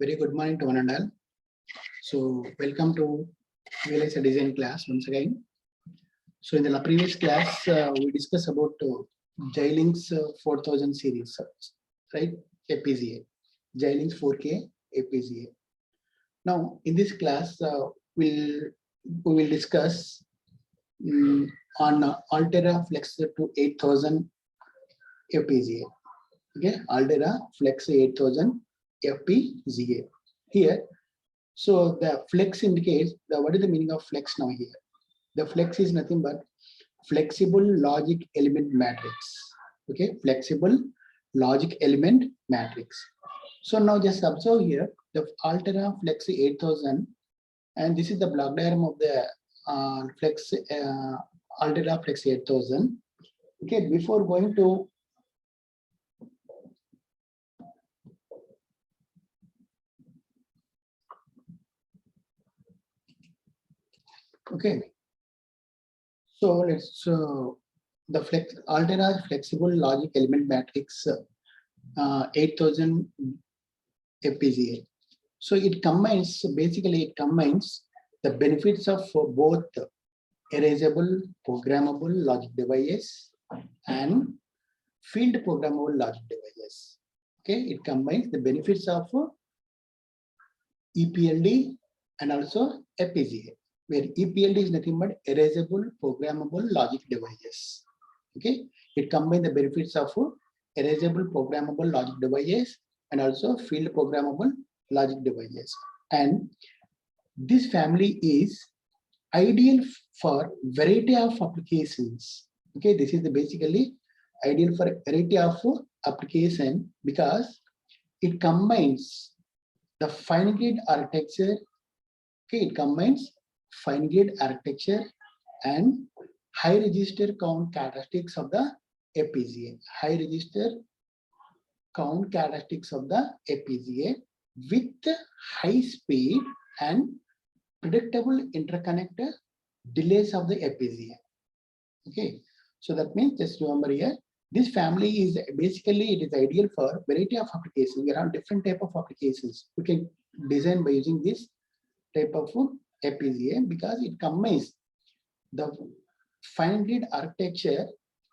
Very good morning to one and all. So welcome to VLSI design class once again. So in the previous class, we discussed about Xilinx 4000 series, right? FPGA, Xilinx 4K FPGA. Now in this class, we will discuss on Altera Flex to 8000 FPGA. Okay, Altera Flex 8000 FPGA. Here, so the flex indicates what is the meaning of flex now here? The flex is nothing but flexible logic element matrix. Okay, flexible logic element matrix. So now just observe here the Altera Flex 8000, and this is the block diagram of the Altera Flex 8000. Okay, before going to so let's the Altera flexible logic element matrix 8000 FPGA. So it combines the benefits of both erasable programmable logic devices and field programmable logic devices. Okay, it combines the benefits of EPLD and also FPGA, where EPLD is nothing but erasable programmable logic devices. Okay, it combines the benefits of erasable programmable logic devices and also field programmable logic devices. And this family is ideal for variety of applications. Okay, this is basically ideal for variety of application because it combines the fine grid architecture. Okay, it combines fine grid architecture and high register count characteristics of the FPGA. High register count characteristics of the FPGA with high speed and predictable interconnect delays of the FPGA. Okay, so that means just remember here, this family is basically it is ideal for variety of applications. We have different type of applications we can design by using this type of FPGA because it combines the fine grid architecture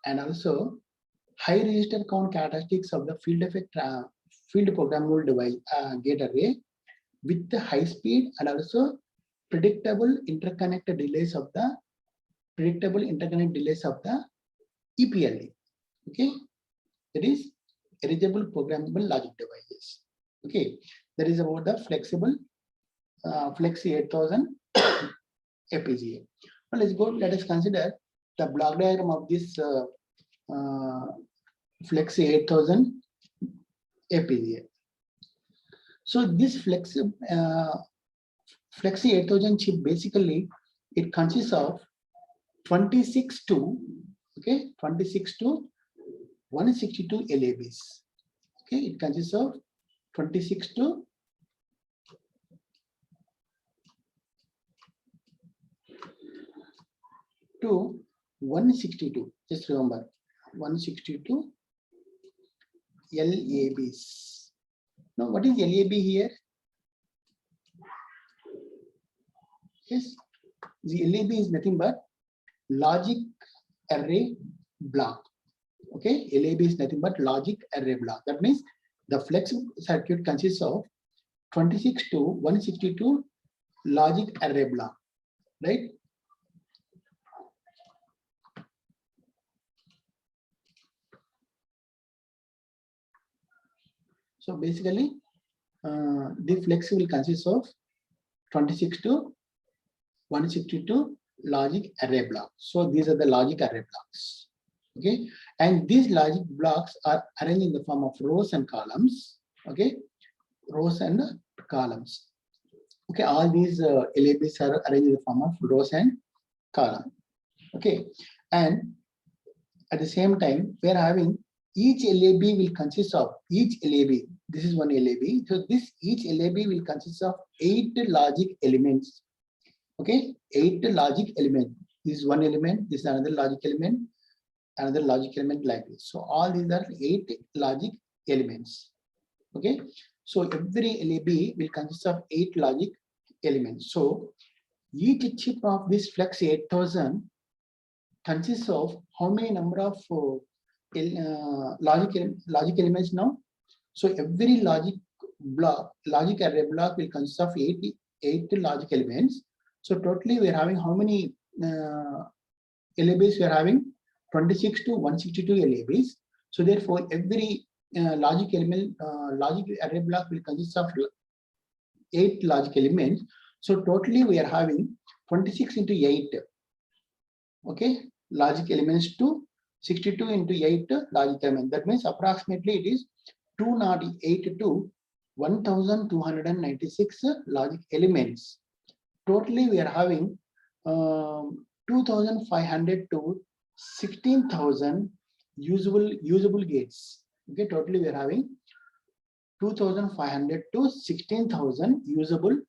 and also high register count characteristics of the field programmable device gate array with the high speed and also predictable interconnect delays of the EPLD. Okay, that is erasable programmable logic devices. Okay, that is about the flexible Flex 8000 FPGA. Now let's go. Let us consider the block diagram of this Flex 8000 FPGA. So this Flex 8000 chip basically it consists of 26 to 162 LABs. Okay, it consists of 26 to 162. Just remember 162 LABs. Now, what is LAB here? Yes, the LAB is nothing but logic array block. Okay, LAB is nothing but logic array block. That means the flex circuit consists of 26 to 162 logic array block, right? So basically, the flex will consist of 26 to 162 logic array blocks. So these are the logic array blocks. Okay, and these logic blocks are arranged in the form of rows and columns. Okay, rows and columns. Okay, all these LABs are arranged in the form of rows and columns. Okay, and at the same time, we are having each LAB will consist of each LAB. This is one LAB. So each LAB will consist of 8 logic elements. Okay, 8 logic elements. This is one element. This is another logic element. Another logic element like this. So all these are 8 logic elements. Okay. So every LAB will consist of 8 logic elements. So each chip of this Flex 8000 consists of how many number of logic elements now? So every logic array block will consist of 8 logic elements. So totally we are having how many LABs? We are having 26 to 162 LABs. So therefore every logic element, logic array block will consist of 8 logic elements. So totally we are having 26 into 8. Okay, logic elements to 62 into 8 logic elements. That means approximately it is 208 to 1296 logic elements. Totally we are having 2500 to 16,000 usable gates. Okay, totally we are having 2,500 to 16,000 usable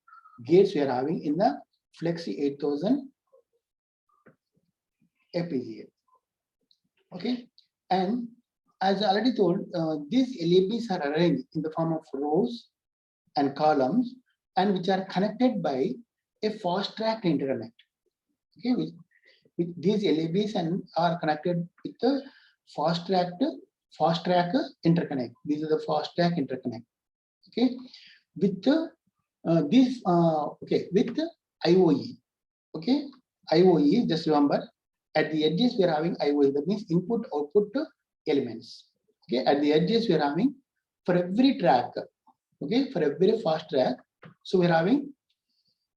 gates we are having in the Flex 8000 FPGA. Okay, and as I already told, these LABs are arranged in the form of rows and columns, and which are connected by a fast track interconnect. Okay, with these LABs and are connected with the fast track interconnect. These are the fast track interconnect. Okay, with the with the IOE. Okay, IOE, just remember, at the edges we are having IOE, that means input output elements. Okay, at the edges we are having for every track. Okay, for every fast track, so we are having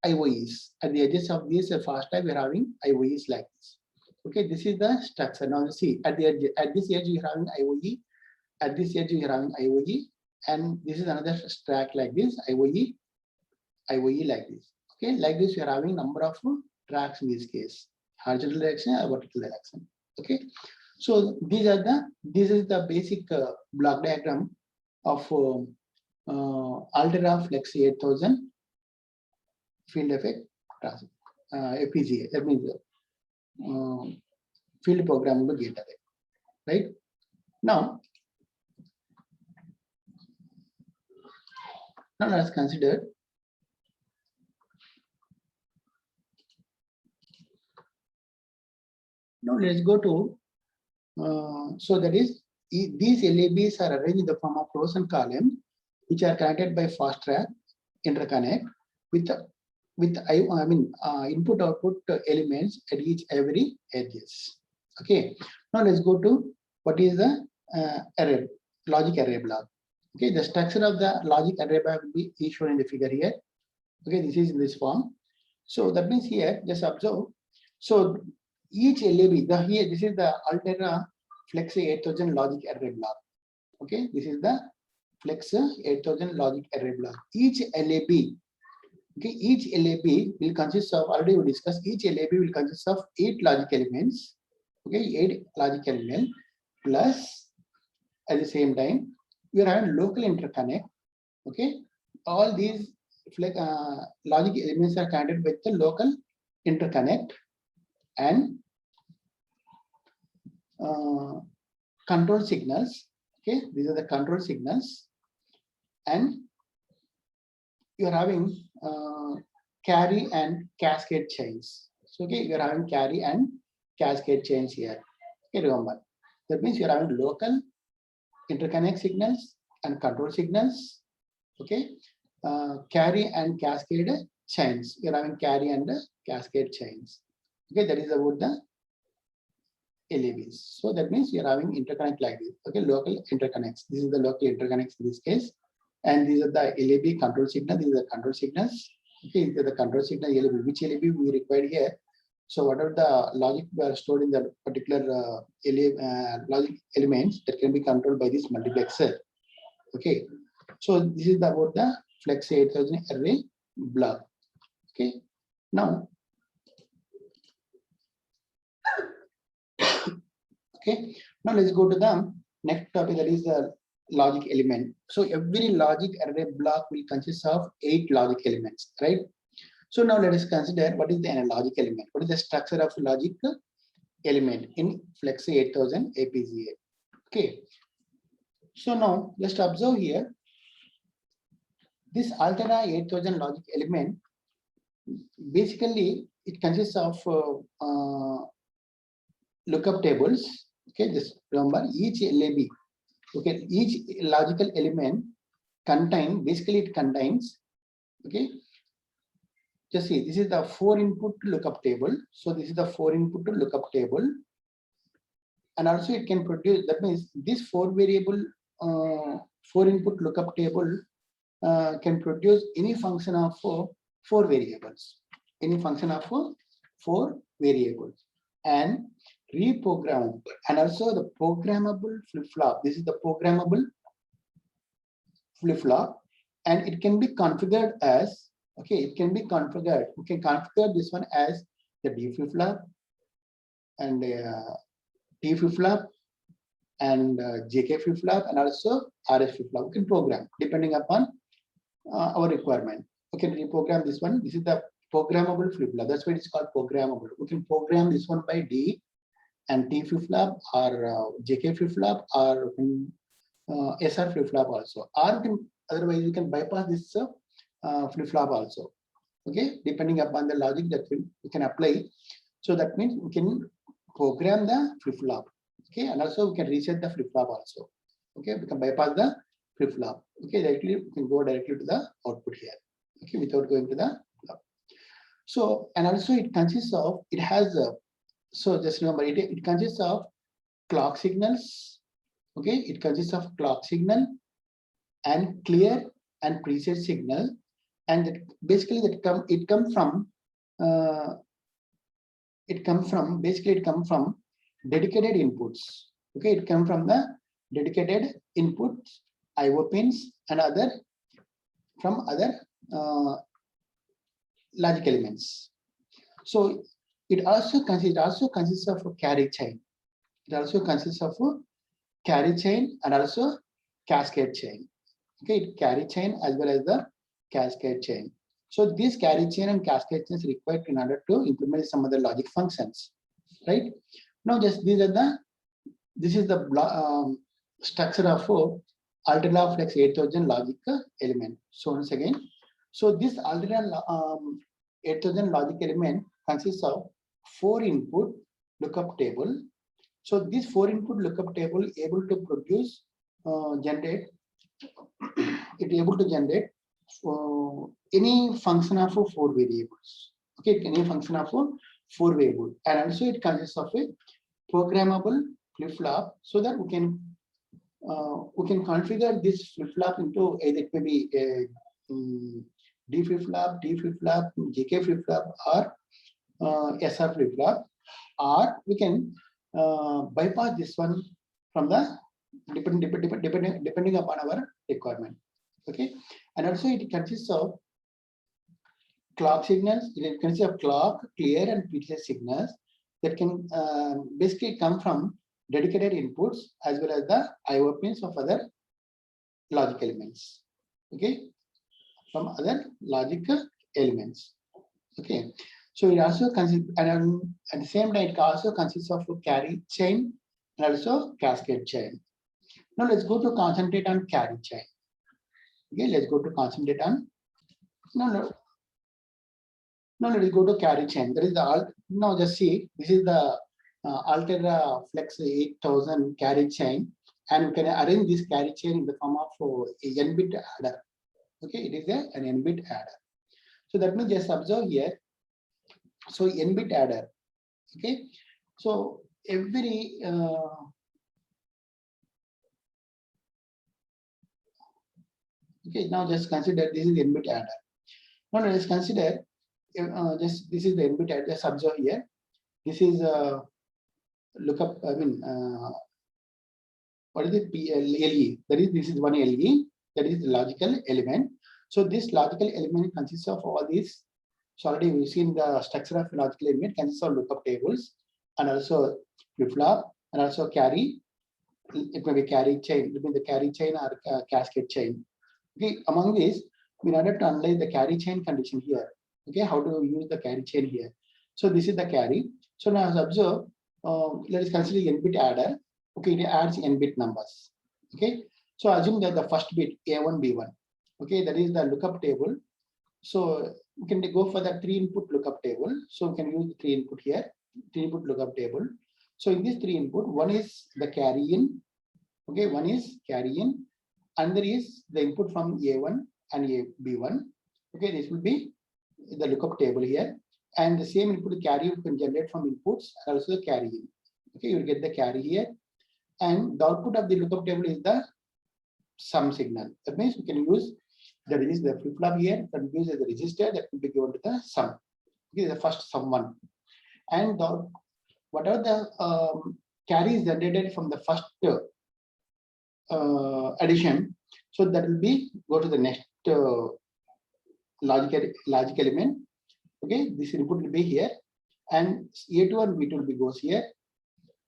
IOEs. At the edges of this fast track we are having IOEs like this. Okay, this is the structure. Now you see at the edge, at this edge we are having IOE, at this edge we are having IOE, and this is another track like this, IOE like this. Okay, like this we are having number of tracks in this case, horizontal direction or vertical direction. Okay, so this is the basic block diagram of Altera Flex 8000 field effect FPGA. That means field programmable gate array. Right now let's consider now let's go to so that is these LABs are arranged in the form of rows and columns, which are connected by fast track interconnect with input output elements at every edges. Okay, now let's go to what is the logic array block. Okay, the structure of the logic array block will be shown in the figure here. Okay, this is in this form. So that means here, just observe. So each LAB, here this is the Altera Flex 8000 logic array block. Okay, this is the Flex 8000 logic array block. Each LAB, okay, each LAB will consist of, already we discussed, each LAB will consist of 8 logic elements. Okay, 8 logic elements plus at the same time we are having local interconnect. Okay, all these logic elements are connected with the local interconnect and control signals. Okay, these are the control signals, and you are having carry and cascade chains. So okay, you are having carry and cascade chains here. Okay, remember that means you are having local interconnect signals and control signals. Okay, carry and cascade chains. You are having carry and cascade chains. Okay, that is about the LABs. So that means you are having interconnect like this. Okay, local interconnects. This is the local interconnects in this case, and these are the LAB control signal. These are the control signals. Okay, these are the control signal LAB. Which LAB we required here? So whatever the logic were stored in the particular logic elements that can be controlled by this multiplexer. Okay, so this is about the Flex 8000 array block. Okay, now okay, now let's go to the next topic, that is the logic element. So every logic array block will consist of 8 logic elements, right? So now let us consider what is the logic element. What is the structure of logic element in Flex 8000 FPGA? Okay. So now just observe here. This Altera 8000 logic element, basically it consists of lookup tables. Okay, just remember each LAB. Okay, each logical element basically it contains. Okay, just see, this is the 4 input lookup table. So this is the 4 input lookup table, and also it can produce. That means this 4 variable 4 input lookup table can produce any function of 4 variables, any function of 4 variables, and reprogram, and also the programmable flip-flop. This is the programmable flip-flop, and it can be configured as, okay, it can be configured. We can configure this one as the D flip-flop and T flip-flop and JK flip-flop, and also RS flip-flop. We can program depending upon our requirement. We can reprogram this one. This is the programmable flip-flop. That's why it's called programmable. We can program this one by D and T flip-flop, or JK flip-flop, or SR flip-flop also. Or otherwise you can bypass this flip-flop also. Okay, depending upon the logic that we can apply. So that means we can program the flip-flop. Okay, and also we can reset the flip-flop also. Okay, we can bypass the flip-flop. Okay, directly we can go directly to the output here. Okay, without going to the flip. So, and also it consists of, it has so just remember it consists of clock signals. Okay, it consists of clock signal and clear and preset signal, and basically it comes from dedicated inputs. Okay, it comes from the dedicated inputs, IO pins, and other logic elements. So it also consists of a carry chain. It also consists of a carry chain and also cascade chain. Okay, carry chain as well as the cascade chain. So this carry chain and cascade chain is required in order to implement some other logic functions, right? Now, just this is the structure of Altera Flex 8000 logic element. So once again, so this Altera 8000 logic element consists of 4 input lookup table. So this 4 input lookup table able to produce generate any function of 4 variables. Okay, any function of 4 variables, and also it consists of a programmable flip-flop, so that we can configure this flip-flop into either it may be a D flip-flop, T flip-flop, JK flip-flop, or SR flip-flop, or we can bypass this one from the depending upon our requirement. Okay, and also it consists of clock signals. It consists of clock, clear, and preset signals that can basically come from dedicated inputs as well as the IO pins of other logic elements. Okay, from other logic elements. Okay, so it also consists, and at the same time, it also consists of a carry chain and also cascade chain. Now let's go to concentrate on carry chain. Okay, let's go to concentrate on. Now let's go to carry chain. There is the now just see, this is the Altera Flex 8000 carry chain, and we can arrange this carry chain in the form of a n-bit adder. Okay, it is an n-bit adder. So that means just observe here. So n-bit adder. Okay, so every okay, now just consider this is n-bit adder. Now let's consider just this is the n-bit adder. Just observe here. This is lookup. I mean, what is it? LE. That is, this is one LE. That is the logical element. So this logical element consists of all these. So already we've seen the structure of a logical element consists of lookup tables and also flip-flop and also carry. It may be carry chain, between the carry chain or cascade chain. Okay, among these, in order to analyze the carry chain condition here. Okay, how to use the carry chain here? So this is the carry. So now observe. Let us consider n-bit adder. Okay, it adds n-bit numbers. Okay, so assume that the first bit A1 B1. Okay, that is the lookup table. So we can go for the 3-input lookup table. So we can use the 3-input here, 3-input lookup table. So in this 3-input, one is the carry in. Okay, one is carry in, and there is the input from A1 and B1. Okay, this will be the lookup table here, and the same input carry you can generate from inputs and also the carry in. Okay, you will get the carry here, and the output of the lookup table is the sum signal. That means we can use the register, the flip flop here, can use as a register that will be given to the sum. Okay, the first sum one, and whatever the carry is generated from the first addition, so that will be go to the next logic element. Okay, this input will be here, and A2 and B2 will be goes here.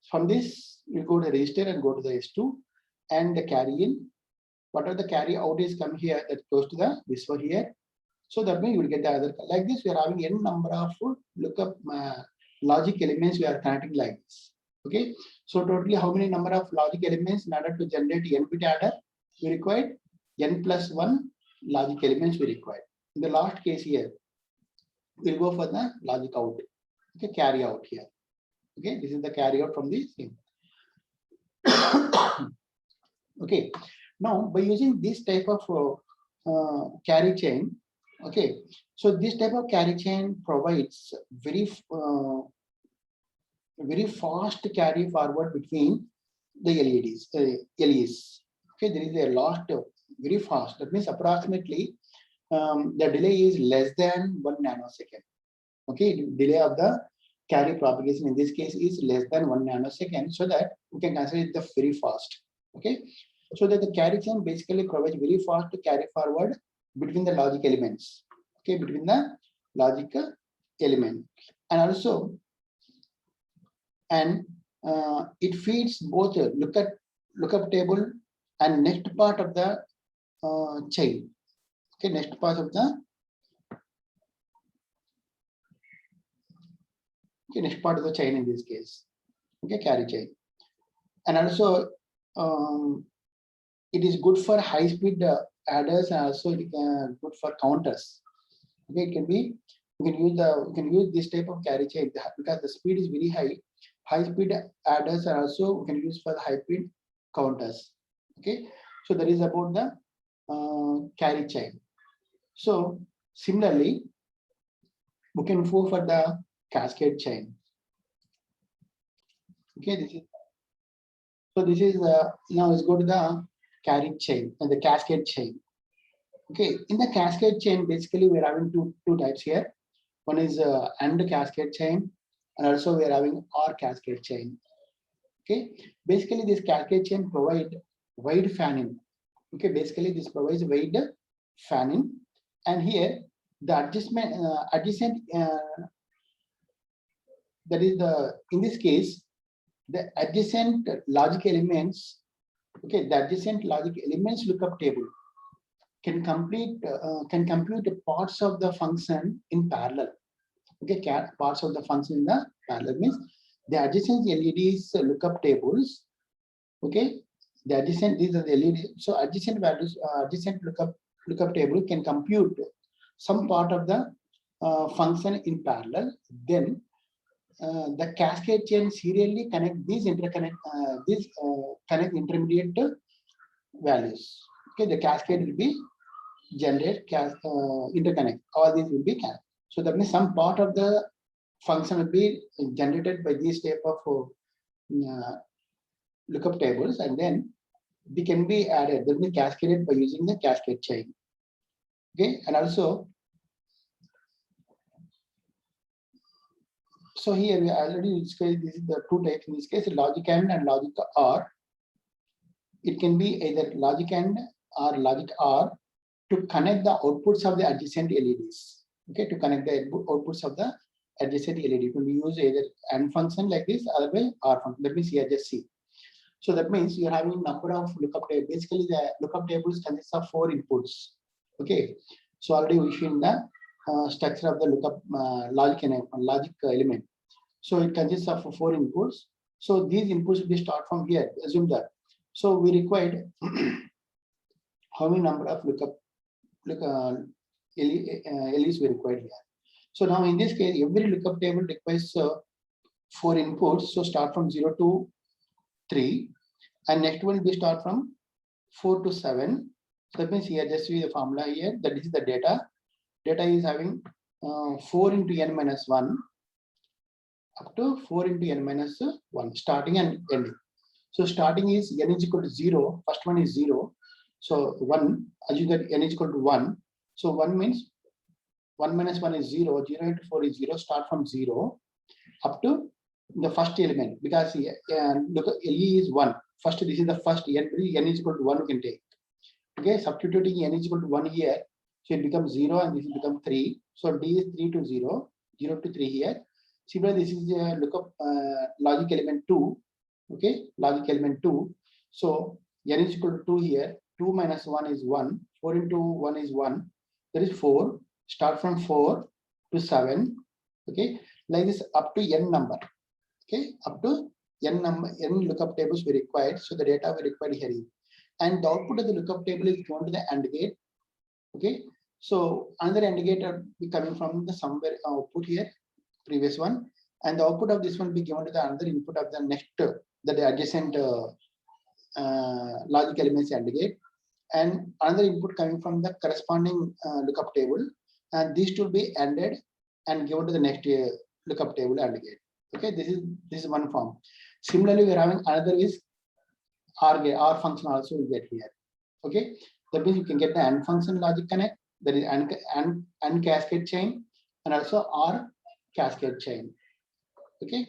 From this, you go to the register and go to the S2, and the carry in. Whatever the carry out is come here, that goes to the this one here. So that means you will get the other. Like this, we are having n number of lookup logic elements we are connecting like this. Okay, so totally how many number of logic elements in order to generate n bit adder we required? N plus 1 logic elements we required. In the last case here, we'll go for the logic out. Okay, carry out here. Okay, this is the carry out from this thing. Okay, now by using this type of carry chain, okay, so this type of carry chain provides very fast carry forward between the LEs. Okay, there is a lot very fast. That means approximately the delay is less than 1 nanosecond. Okay, delay of the carry propagation in this case is less than 1 nanosecond, so that we can consider it the very fast. Okay, so that the carry chain basically provides very fast to carry forward between the logic elements. Okay, between the logic element, and also it feeds both lookup table and next part of the chain. Okay, next part of the next part of the chain in this case. Okay, carry chain, and also it is good for high speed adders, and also good for counters. Okay, it can be we can use this type of carry chain because the speed is very high. High speed adders are also we can use for the high speed counters. Okay, so that is about the carry chain. So similarly, we can go for the cascade chain. Okay, this is now let's go to the carry chain and the cascade chain. Okay, in the cascade chain, basically we're having two types here. One is AND cascade chain, and also we are having OR cascade chain. Okay, basically this cascade chain provide wide fanning. Okay, basically this provides wide fanning, and here the adjacent that is in this case the adjacent logic elements. Okay, the adjacent logic elements lookup table can compute parts of the function in parallel. Okay, parts of the function in the parallel means the adjacent LEDs lookup tables. Okay, the adjacent, these are the LEDs. So adjacent values, adjacent lookup table can compute some part of the function in parallel. Then the cascade chain serially connect these connect intermediate values. Okay, the cascade will be generate interconnect. All these will be connected. So that means some part of the function will be generated by these type of lookup tables, and then they can be added. That means cascaded by using the cascade chain. Okay, and also, so here we already discussed this is the two types. In this case, logic AND and logic OR. It can be either logic AND or logic OR to connect the outputs of the adjacent LEDs. Okay, to connect the outputs of the adjacent LED. When we use either AND function like this, otherwise OR function. That means here just see. So that means you're having number of lookup tables. Basically, the lookup tables consists of 4 inputs. Okay, so already we shown the structure of the lookup logic element. So it consists of 4 inputs. So these inputs will be start from here. Assume that. So we required how many number of lookup look LEs we required here. So now in this case, every lookup table requires 4 inputs. So start from 0 to 3, and next one will be start from 4 to 7. So that means here just see the formula here. That is the data. Data is having 4 into n minus 1 up to 4 into n minus 1, starting and ending. So starting is n is equal to 0. First one is 0. So 1, as you get n is equal to 1. So 1 means 1 minus 1 is 0. 0 into 4 is 0. Start from 0 up to the first element, because look, LE is 1. First, this is the first n is equal to 1 we can take. Okay, substituting n is equal to 1 here, so it becomes 0 and this will become 3. So D is 3 to 0, 0 to 3 here. Similarly, this is lookup logic element 2. Okay, logic element 2. So n is equal to 2 here. 2 minus 1 is 1. 4 into 1 is 1. That is 4. Start from 4 to 7. Okay, like this up to n number. Okay, up to n number, n lookup tables we required. So the data we required here is, and the output of the lookup table is going to the AND gate. Okay, so another AND gate are be coming from the somewhere output here, previous one, and the output of this one be given to the another input of the next, the adjacent logic elements AND gate, and another input coming from the corresponding lookup table, and these two will be ANDed and given to the next lookup table AND gate. Okay, this is one form. Similarly, we are having another is OR gate, OR function also we get here. Okay, that means you can get the AND function logic connect, that is AND cascade chain, and also OR cascade chain. Okay,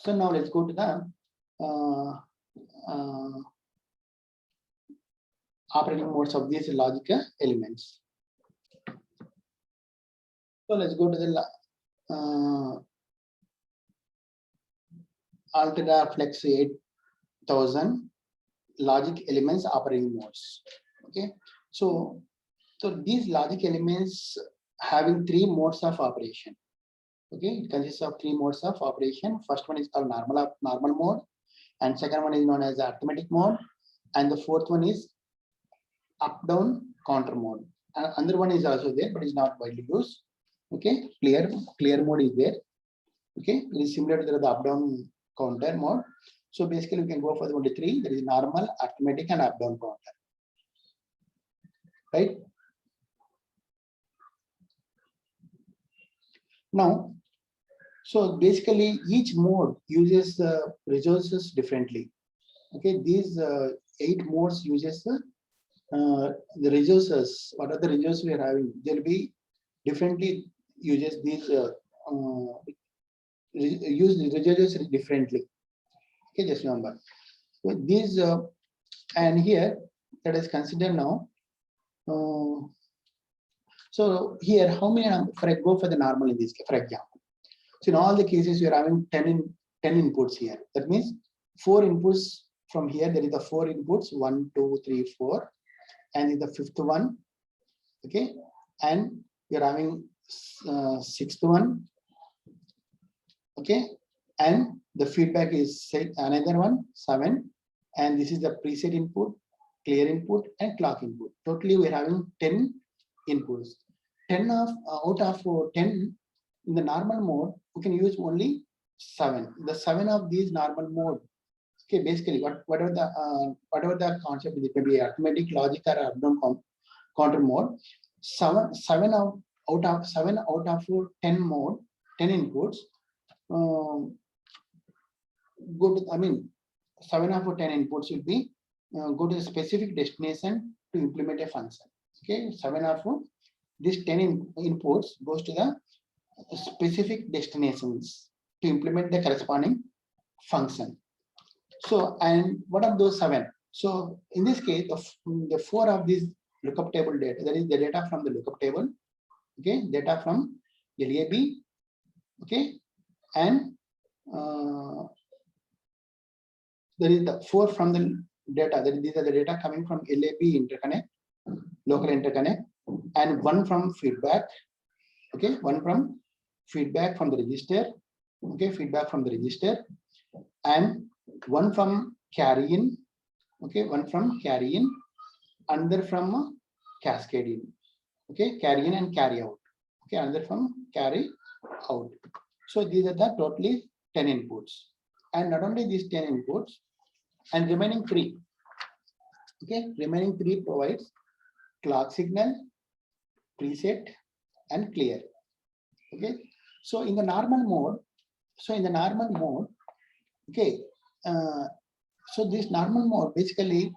so now let's go to the operating modes of these logic elements. So let's go to the Altera Flex 8000 logic elements operating modes. Okay, so these logic elements having 3 modes of operation. Okay, it consists of 3 modes of operation. First one is called normal mode, and second one is known as arithmetic mode, and the fourth one is up down counter mode. And another one is also there, but is not widely used. Okay, clear mode is there. Okay, it is similar to the up down counter mode. So basically we can go for the only 3, that is normal, arithmetic, and up down counter. Right now, so basically each mode uses resources differently. Okay, these 8 modes uses the resources. What are the resources we are having? There will be differently uses these use the resources differently. Okay, just remember. So these and here let us consider now. So here, how many? For I go for the normal in this case, for example. So in all the cases, you are having 10 inputs here. That means 4 inputs from here. There is the 4 inputs, 1, 2, 3, 4, and in the 5th one. Okay, and you are having 6th one. Okay, and the feedback is another one, 7, and this is the preset input, clear input, and clock input. Totally, we are having 10 inputs. 10 of out of 10 in the normal mode, we can use only 7. The 7 of these normal mode. Okay, basically, whatever the concept is, it may be arithmetic, logic, or up-down counter mode. 7 out of 10 mode, 10 inputs. Go to, I mean, 7 out of 10 inputs will be go to the specific destination to implement a function. Okay, 7 out of these 10 inputs goes to the specific destinations to implement the corresponding function. So, and what are those 7? So in this case, the 4 of these lookup table data, that is the data from the lookup table. Okay, data from LAB. Okay, and there is the 4 from the data, that is, these are the data coming from LAB interconnect, local interconnect, and 1 from feedback. Okay, 1 from feedback from the register. Okay, feedback from the register, and 1 from carry in. Okay, 1 from carry in, another from cascade in. Okay, carry in and carry out. Okay, another from carry out. So these are the totally 10 inputs. And not only these 10 inputs, and remaining 3. Okay, remaining 3 provides clock signal, preset, and clear. Okay, so in the normal mode, okay, so this normal mode basically,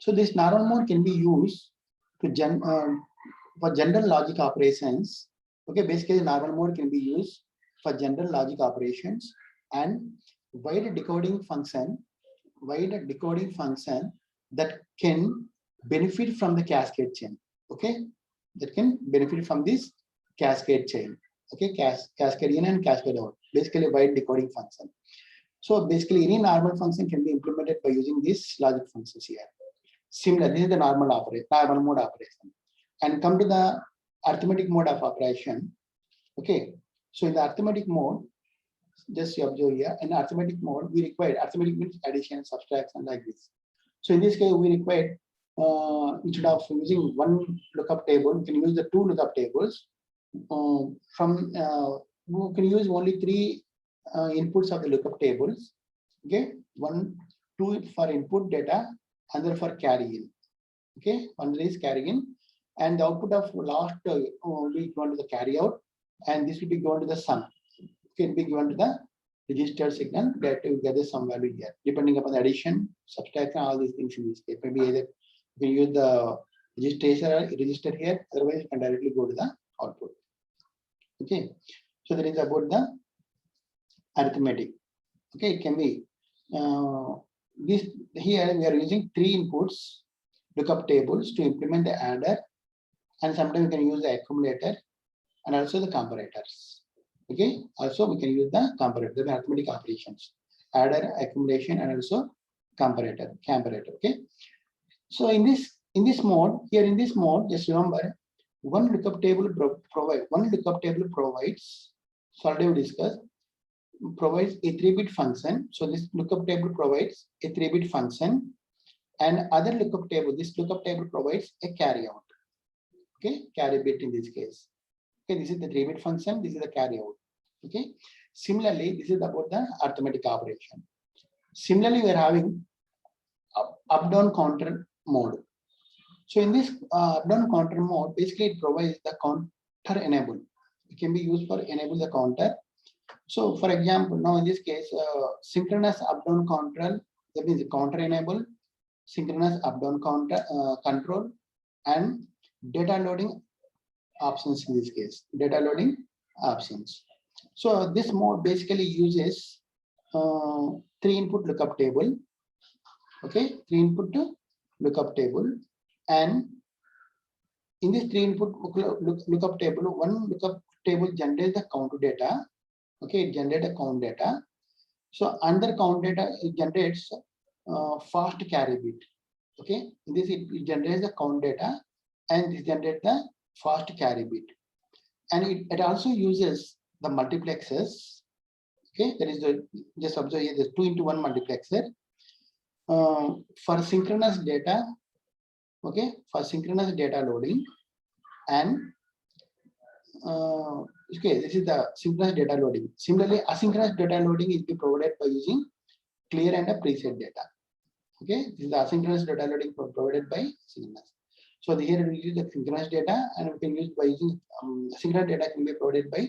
so this normal mode can be used to for general logic operations. Okay, basically normal mode can be used for general logic operations and wide decoding function that can benefit from the cascade chain. Okay, that can benefit from this cascade chain. Okay, cascade in and cascade out. Basically, wide decoding function. So basically, any normal function can be implemented by using these logic functions here. Similar, this is the normal mode operation. And come to the arithmetic mode of operation. Okay, so in the arithmetic mode, just you observe here, in arithmetic mode, we require, arithmetic means addition, subtraction, like this. So in this case, we require, instead of using one lookup table, we can use the 2 lookup tables. We can use only 3 inputs of the lookup tables. Okay, 1, 2 for input data, another for carry in. Okay, one is carry in, and the output of last will be given to the carry out, and this will be given to the sum. Can be given to the registered signal that you gather some value here, depending upon the addition, subtraction, all these things in this case. Maybe either you can use the register here, otherwise you can directly go to the output. Okay, so that is about the arithmetic. Okay, it can be this here we are using 3 inputs lookup tables to implement the adder, and sometimes we can use the accumulator and also the comparators. Okay, also we can use the comparator, the arithmetic operations, adder, accumulation, and also comparator. Okay, so in this mode, here in this mode, just remember, one lookup table provides, so already we discussed, provides a 3-bit function. So this lookup table provides a 3-bit function, and other lookup table, this lookup table provides a carry out. Okay, carry bit in this case. Okay, this is the 3-bit function, this is the carry out. Okay, similarly, this is about the arithmetic operation. Similarly, we are having up-down counter mode. So in this up-down counter mode, basically it provides the counter enable. It can be used for enable the counter. So for example, now in this case, synchronous up-down control, that means counter enable, synchronous up-down counter control, and data loading options in this case, data loading options. So this mode basically uses 3-input lookup table. Okay, 3-input lookup table, and in this 3-input lookup table, one lookup table generates the count data. Okay, it generates the count data. So under count data, it generates fast carry bit. Okay, in this it generates the count data, and this generates the fast carry bit, and it also uses the multiplexers. Okay, there is the, just observe here, there's 2-into-1 multiplexer for synchronous data. Okay, for synchronous data loading, and okay, this is the synchronous data loading. Similarly, asynchronous data loading is provided by using clear and a preset data. Okay, this is the asynchronous data loading provided by synchronous. So here we use the synchronous data, and we can use by using synchronous data can be provided by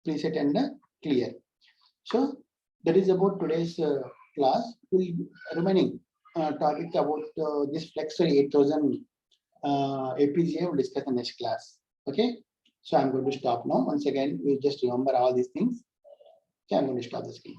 preset and clear. So that is about today's class. Remaining topic about this Flexor 8000 FPGA will discuss in the next class. Okay, so I'm going to stop now. Once again, we just remember all these things. Okay, I'm going to stop the screen.